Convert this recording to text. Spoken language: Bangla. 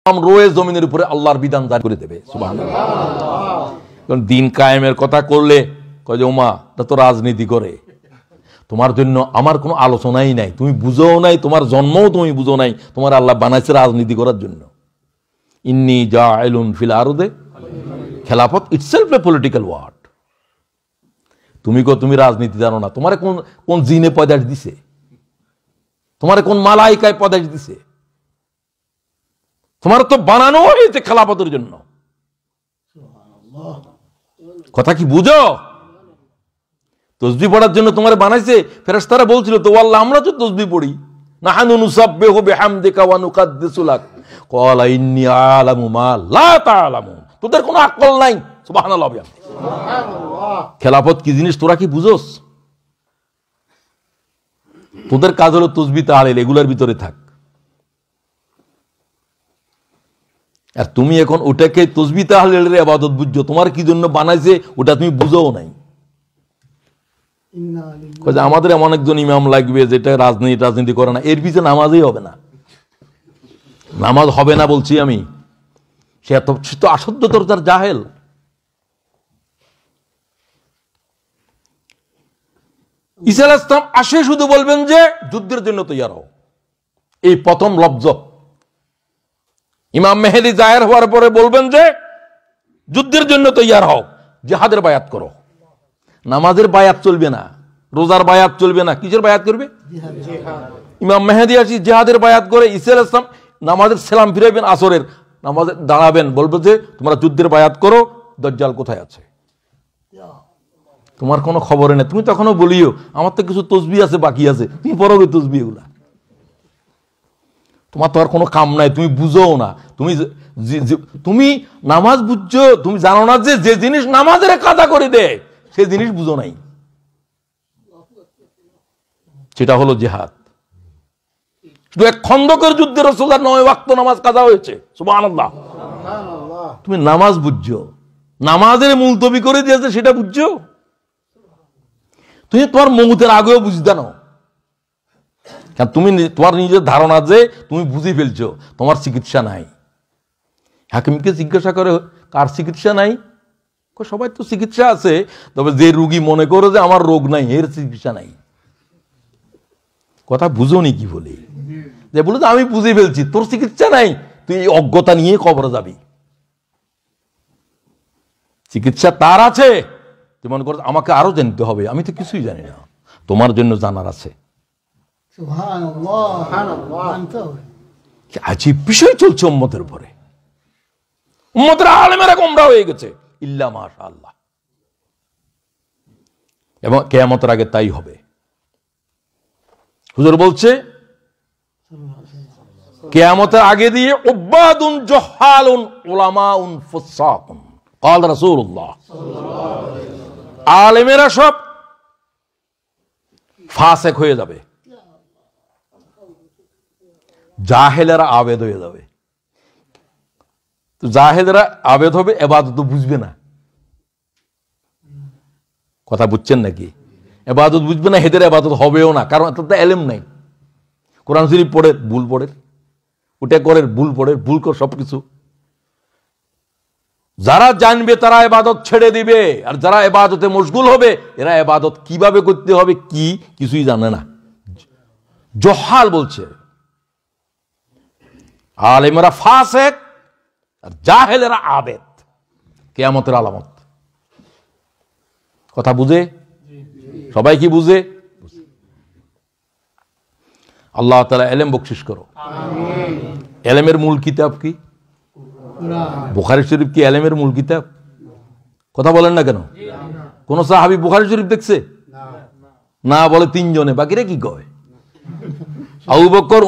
রয়ে জমিনের উপরে আল্লাহর বিধান জারি করে দেবে। সুবহানাল্লাহ। কারণ দিন কায়েমের কথা করলে কয় যে ওমা এটা তো রাজনীতি করে, তোমার জন্য আমার কোনো আলোচনাই নাই, তুমি বুঝো নাই, তোমার জন্মও তুমি বুঝো নাই, তোমার আল্লাহ বানাইছে রাজনীতি করার জন্য। ইন্নী জাইলুন ফিল আরদে খেলাফত ইটসেলফ এ পলিটিক্যাল ওয়ার্ড। তুমি রাজনীতি জানো না, তোমার কোন কোন জিনে পয়দাশ দিছে, তোমার কোন মালাইকায় পয়দাশ দিছে, তোমার তো বানানো হয়েছে খেলাফতের জন্য। কথা কি বুঝো? তসবিহ পড়ার জন্য তোমার বানাইছে। ফেরেশতারা বলছিল তো আল্লাহ আমরা তো তসবিহ পড়ি, নাহানু নুসাব্বিহু বিহামদিকা ওয়া নুকাদ্দিসু লাক, ক্বালা ইন্নী আ'লামু মা লা তা'লামুন। তোদের কোনো আকল নাই। সুবহানাল্লাহ। সুবহানাল্লাহ। খেলাফত কি জিনিস তোরা কি বুঝোস? তোদের কাজ হলো তসবিহ তাহলিল, এগুলোর ভিতরে থাক। আর তুমি এখন ওটাকে তসবিহ তাহলিলের ইবাদত বুঝছো, তোমার কি জন্য বানাইছে ওটা তুমি বুঝোও নাই। আমাদের এমন একজন ইমাম লাগবে যেটা রাজনীতি করে না, এর পিছনে নামাজই হবে না। নামাজ হবে না বলছি আমি, সে এত আসাধ্যতর তার জাহেল। ঈসা আলাইহিস সালাম আসে শুধু বলবেন যে যুদ্ধের জন্য তৈয়ার হও, এই প্রথম লফজ। ইমাম মেহেদী জাহের হওয়ার পরে বলবেন যে যুদ্ধের জন্য তৈয়ার হও, জিহাদের বায়াত করো। নামাজের বায়াত চলবে না, রোজার বায়াত চলবে না, কিসের বায়াত করবে? ইমাম মেহেদী আসি জিহাদের বায়াত করে। ঈসা আলাইহিস সালাম নামাজের সালাম ফিরাইবেন, আসরের নামাজে দাঁড়াবেন, বলবে যে তোমরা যুদ্ধের বায়াত করো, দাজ্জাল কোথায় আছে তোমার কোনো খবরে নেই। তুমি তখনও বলিও আমার তো কিছু তসবিহ আছে বাকি আছে, তুমি পড়বে তসবিহ এগুলা, তোমার তো আর কোনো কাম নাই, তুমি বুঝো না। তুমি নামাজ বুঝছো, তুমি জানো না যে যে জিনিস নামাজের কাদা করে দেয় সে জিনিস বুঝো নাই, সেটা হলো জিহাদ। শুধু এক খন্দকের যুদ্ধে রাসূলুল্লাহ 9 ওয়াক্ত নামাজ কাজা হয়েছে। সুবহানাল্লাহ। তুমি নামাজ বুঝছো, নামাজের মুলতবি করে দিয়েছে সেটা বুঝছো। তুমি তোমার মৌতের আগেও বুঝতে না, কারণ তুমি তোমার নিজের ধারণা যে তুমি বুঝে ফেলছো, তোমার চিকিৎসা নাই। হাকিমকে জিজ্ঞাসা করে কার চিকিৎসা নাই? সবাই তো চিকিৎসা আছে, তবে যে রোগী মনে করো যে আমার রোগ নাই এর চিকিৎসা নাই। কথা বুঝোনি কি বলি? যে বলে যে আমি বুঝে ফেলছি, তোর চিকিৎসা নাই, তুই এই অজ্ঞতা নিয়ে কবরে যাবি। চিকিৎসা তার আছে, তুই মনে করো আমাকে আরো জানতে হবে, আমি তো কিছুই জানি না, তোমার জন্য জানার আছে। আজীব বিষয় চলছে উম্মতের উপরে, উম্মতের আলেমেরা গোমরা হয়ে গেছে, ইল্লা মাশাআল্লাহ। এবং কিয়ামতের আগে তাই হবে। হুজুর বলছে কিয়ামতের আগে দিয়ে উব্বাদুন জুহালুন উলামাউন ফুসাকুন قال রাসূলুল্লাহ সাল্লাল্লাহু আলাইহি ওয়াসাল্লাম, আলেমেরা সব ফাসিক হয়ে যাবে, জাহেলেরা আবেদ হয়ে যাবে। তো জাহেলেরা আবেদ হবে, ইবাদত বুঝবে না। কথা বুঝছেন নাকি? ইবাদত বুঝবে না, হেদের ইবাদত হবেও না, কারণ তাদের ইলম নাই। কোরআন শরীফ পড়ে ভুল পড়ে, ওটা করে ভুল পড়ে, ভুল করে সবকিছু। যারা জানবে তারা ইবাদত ছেড়ে দিবে, আর যারা ইবাদতে মশগুল হবে এরা ইবাদত কিভাবে করতে হবে কি কিছুই জানে না। জহাল বলছে, আলেমেরা ফাসিক আর জাহেলেরা আবেদ, কিয়ামতের আলামত। কথা বুঝে? সবাই কি বুঝে? আল্লাহ তাআলা ইলম বকশিশ করো। আমিন। ইলমের মূল কিতাব কি? বুখারী শরীফ কি ইলমের মূল কিতাব? কথা বলেন না কেন? কোন সাহাবী বুখারী শরীফ দেখছে? না বলে 3 জনে, বাকিরা কি কয়? আবু বকর